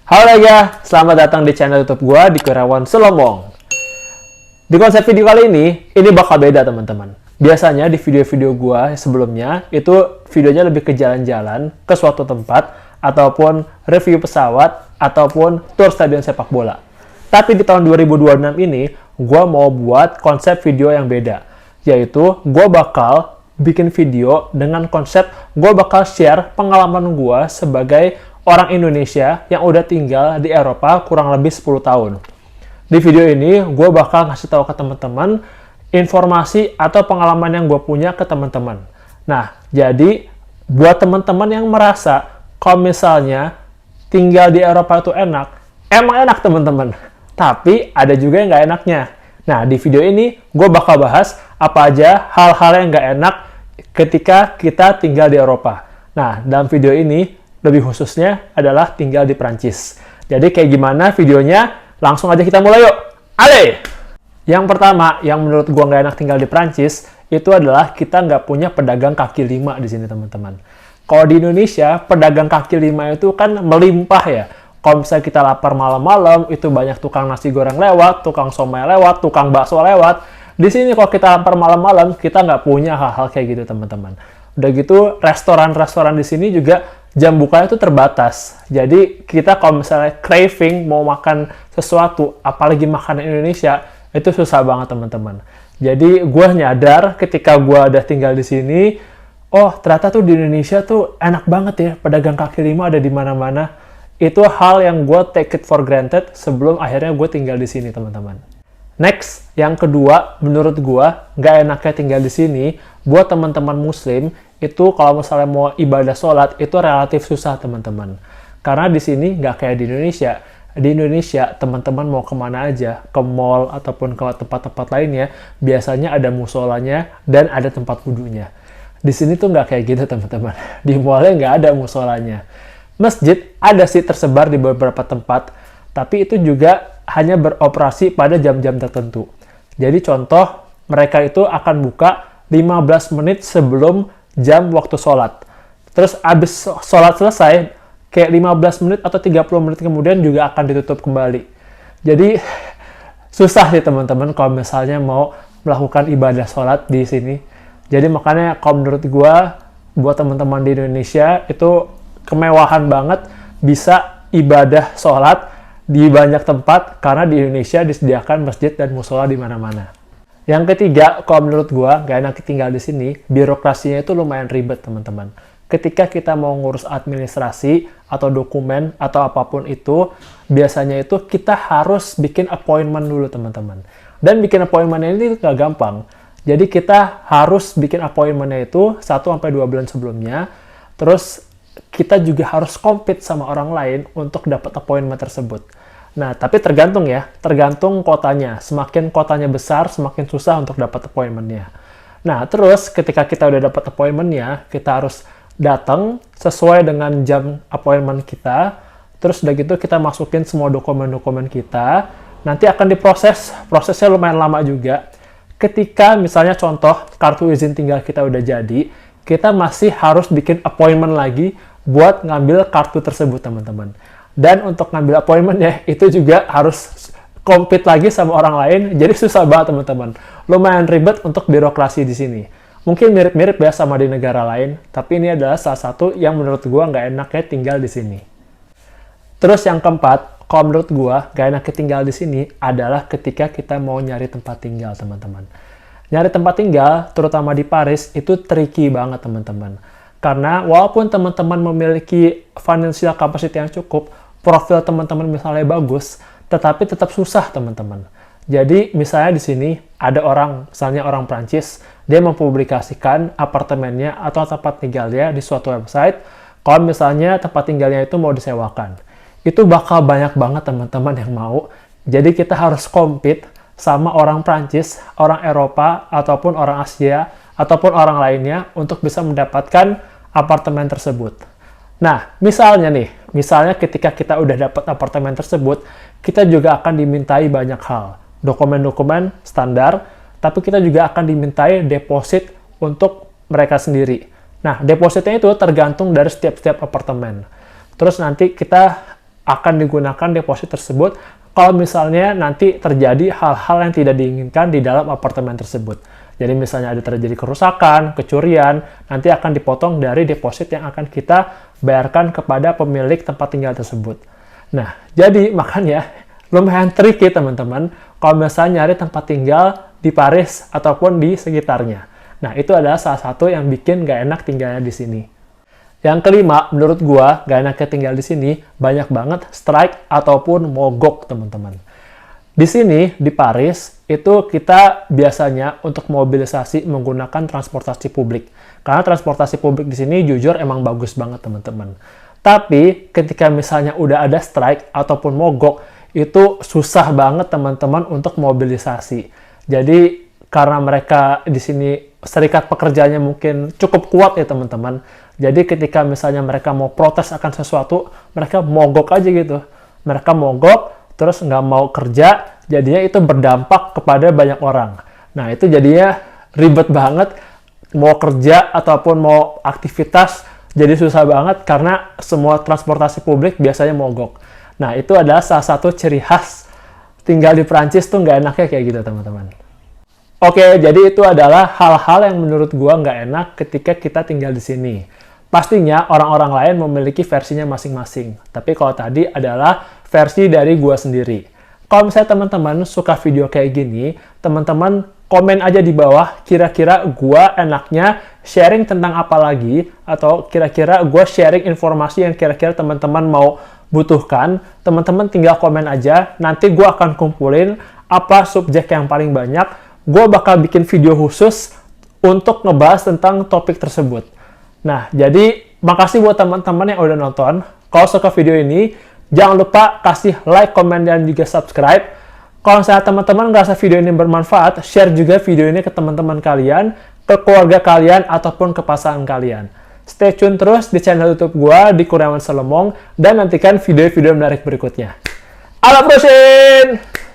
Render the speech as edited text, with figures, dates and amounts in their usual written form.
Halo ya, selamat datang di channel YouTube gua di Kurawan Selomong. Di konsep video kali ini bakal beda teman-teman. Biasanya di video-video gua sebelumnya itu videonya lebih ke jalan-jalan ke suatu tempat ataupun review pesawat ataupun tour stadion sepak bola. Tapi di tahun 2026 ini gua mau buat konsep video yang beda, yaitu gua bakal bikin video dengan konsep gua bakal share pengalaman gua sebagai orang Indonesia yang udah tinggal di Eropa kurang lebih 10 tahun. Di video ini, gue bakal ngasih tahu ke teman-teman informasi atau pengalaman yang gue punya ke teman-teman. Nah, jadi buat teman-teman yang merasa kalau misalnya tinggal di Eropa itu enak, emang enak teman-teman. Tapi ada juga yang nggak enaknya. Nah, di video ini gue bakal bahas apa aja hal-hal yang nggak enak ketika kita tinggal di Eropa. Nah, dalam video ini lebih khususnya adalah tinggal di Prancis. Jadi kayak gimana videonya? Langsung aja kita mulai yuk. Ale! Yang pertama, yang menurut gua nggak enak tinggal di Prancis, itu adalah kita nggak punya pedagang kaki lima di sini teman-teman. Kalau di Indonesia, pedagang kaki lima itu kan melimpah ya. Kalau misalnya kita lapar malam-malam, itu banyak tukang nasi goreng lewat, tukang somai lewat, tukang bakso lewat. Di sini kalau kita lapar malam-malam, kita nggak punya hal-hal kayak gitu teman-teman. Udah gitu, restoran-restoran di sini juga jam bukanya itu terbatas. Jadi kita kalau misalnya craving mau makan sesuatu, apalagi makanan Indonesia, itu susah banget teman-teman. Jadi gue nyadar ketika gue udah tinggal di sini, oh ternyata tuh di Indonesia tuh enak banget ya, pedagang kaki lima ada di mana-mana. Itu hal yang gue take it for granted sebelum akhirnya gue tinggal di sini teman-teman. Next, yang kedua, menurut gue nggak enaknya tinggal di sini, buat teman-teman Muslim itu kalau misalnya mau ibadah sholat itu relatif susah teman-teman. Karena di sini nggak kayak di Indonesia. Di Indonesia teman-teman mau kemana aja, ke mall ataupun ke tempat-tempat lainnya, biasanya ada musolanya dan ada tempat wudhunya. Di sini tuh nggak kayak gitu teman-teman. Di mallnya nggak ada musolanya. Masjid ada sih tersebar di beberapa tempat, tapi itu juga hanya beroperasi pada jam-jam tertentu. Jadi contoh, mereka itu akan buka 15 menit sebelum jam waktu sholat. Terus abis sholat selesai, kayak 15 menit atau 30 menit kemudian juga akan ditutup kembali. Jadi susah sih teman-teman kalau misalnya mau melakukan ibadah sholat di sini. Jadi makanya kalau menurut gue, buat teman-teman di Indonesia itu kemewahan banget bisa ibadah sholat di banyak tempat karena di Indonesia disediakan masjid dan musola di mana-mana. Yang ketiga, kalau menurut gua nggak enak tinggal di sini, birokrasinya itu lumayan ribet teman-teman. Ketika kita mau ngurus administrasi atau dokumen atau apapun itu, biasanya itu kita harus bikin appointment dulu teman-teman. Dan bikin appointment ini nggak gampang. Jadi kita harus bikin appointment-nya itu 1-2 bulan sebelumnya. Terus kita juga harus compete sama orang lain untuk dapat appointment tersebut. Nah, tapi tergantung ya, tergantung kotanya. Semakin kotanya besar, semakin susah untuk dapat appointment-nya. Nah, terus ketika kita udah dapat appointment-nya, kita harus datang sesuai dengan jam appointment kita. Terus udah gitu kita masukin semua dokumen-dokumen kita. Nanti akan diproses, prosesnya lumayan lama juga. Ketika misalnya contoh, kartu izin tinggal kita udah jadi, kita masih harus bikin appointment lagi buat ngambil kartu tersebut teman-teman. Dan untuk ngambil appointment-nya itu juga harus compete lagi sama orang lain, jadi susah banget teman-teman. Lumayan ribet untuk birokrasi di sini. Mungkin mirip-mirip ya sama di negara lain, tapi ini adalah salah satu yang menurut gua nggak enaknya tinggal di sini. Terus yang keempat, kalau menurut gua nggak enaknya tinggal di sini adalah ketika kita mau nyari tempat tinggal teman-teman. Nyari tempat tinggal, terutama di Paris, itu tricky banget teman-teman. Karena walaupun teman-teman memiliki financial capacity yang cukup, profil teman-teman misalnya bagus, tetapi tetap susah teman-teman. Jadi misalnya di sini ada orang, misalnya orang Prancis, dia mempublikasikan apartemennya atau tempat tinggalnya di suatu website. Kalau misalnya tempat tinggalnya itu mau disewakan, itu bakal banyak banget teman-teman yang mau. Jadi kita harus compete sama orang Prancis, orang Eropa, ataupun orang Asia, ataupun orang lainnya untuk bisa mendapatkan apartemen tersebut. Nah, misalnya ketika kita udah dapat apartemen tersebut, kita juga akan dimintai banyak hal. Dokumen-dokumen standar, tapi kita juga akan dimintai deposit untuk mereka sendiri. Nah, depositnya itu tergantung dari setiap apartemen. Terus nanti kita akan digunakan deposit tersebut kalau misalnya nanti terjadi hal-hal yang tidak diinginkan di dalam apartemen tersebut. Jadi misalnya ada terjadi kerusakan, kecurian, nanti akan dipotong dari deposit yang akan kita bayarkan kepada pemilik tempat tinggal tersebut. Nah, jadi makanya lumayan tricky teman-teman kalau misalnya nyari tempat tinggal di Paris ataupun di sekitarnya. Nah, itu adalah salah satu yang bikin gak enak tinggalnya di sini. Yang kelima, menurut gua, gak enaknya tinggal di sini, banyak banget strike ataupun mogok, teman-teman. Di sini, di Paris, itu kita biasanya untuk mobilisasi menggunakan transportasi publik. Karena transportasi publik di sini jujur emang bagus banget, teman-teman. Tapi, ketika misalnya udah ada strike ataupun mogok, itu susah banget, teman-teman, untuk mobilisasi. Jadi, karena mereka di sini serikat pekerjanya mungkin cukup kuat ya, teman-teman. Jadi ketika misalnya mereka mau protes akan sesuatu, mereka mogok aja gitu. Mereka mogok, terus nggak mau kerja, jadinya itu berdampak kepada banyak orang. Nah, itu jadinya ribet banget, mau kerja ataupun mau aktivitas, jadi susah banget karena semua transportasi publik biasanya mogok. Nah, itu adalah salah satu ciri khas tinggal di Prancis tuh nggak enaknya kayak gitu, teman-teman. Oke, jadi itu adalah hal-hal yang menurut gua nggak enak ketika kita tinggal di sini. Pastinya orang-orang lain memiliki versinya masing-masing. Tapi kalau tadi adalah versi dari gua sendiri. Kalau misalnya teman-teman suka video kayak gini, teman-teman komen aja di bawah kira-kira gua enaknya sharing tentang apa lagi, atau kira-kira gua sharing informasi yang kira-kira teman-teman mau butuhkan. Teman-teman tinggal komen aja, nanti gua akan kumpulin apa subjek yang paling banyak. Gua bakal bikin video khusus untuk ngebahas tentang topik tersebut. Nah, jadi makasih buat teman-teman yang udah nonton. Kalau suka video ini, jangan lupa kasih like, komen, dan juga subscribe. Kalau misalnya teman-teman ngerasa video ini bermanfaat, share juga video ini ke teman-teman kalian, ke keluarga kalian, ataupun ke pasangan kalian. Stay tune terus di channel YouTube gua di Kurniawan Solomong, dan nantikan video-video menarik berikutnya. À la prochaine!